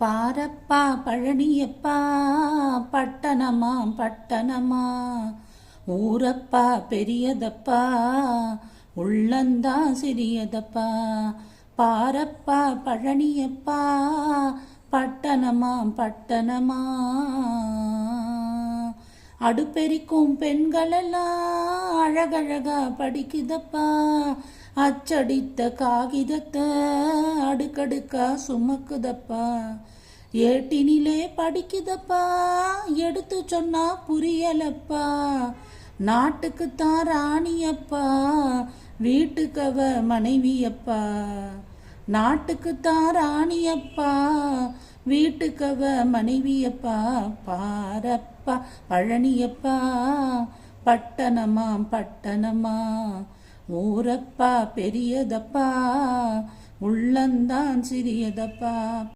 பாரப்பா பழனியப்பா பட்டணமா பட்டணமா ஊரப்பா பெரியதப்பா உள்ளந்தா சிறியதப்பா. பாரப்பா பழனியப்பா பட்டணமா பட்டணமா அடுப்பெரிக்கும் பெண்களெல்லாம் அழகழகா படிக்குதப்பா. அச்சடித்த காகிதத்தை அடுக்கடுக்கா சுமக்குதப்பா. ஏட்டினிலே படிக்குதப்பா, எடுத்து சொன்னா புரியலப்பா. நாட்டுக்குத்தான் ராணியப்பா, வீட்டுக்கவ மனைவியப்பா. நாட்டுக்குத்தான் ராணியப்பா, வீட்டுக்கவ மனைவியப்பா. பாரப்பா பழனியப்பா பட்டணமா பட்டணமா ஊரப்பா பெரியதப்பா உள்ளந்தான் சிறியதப்பா.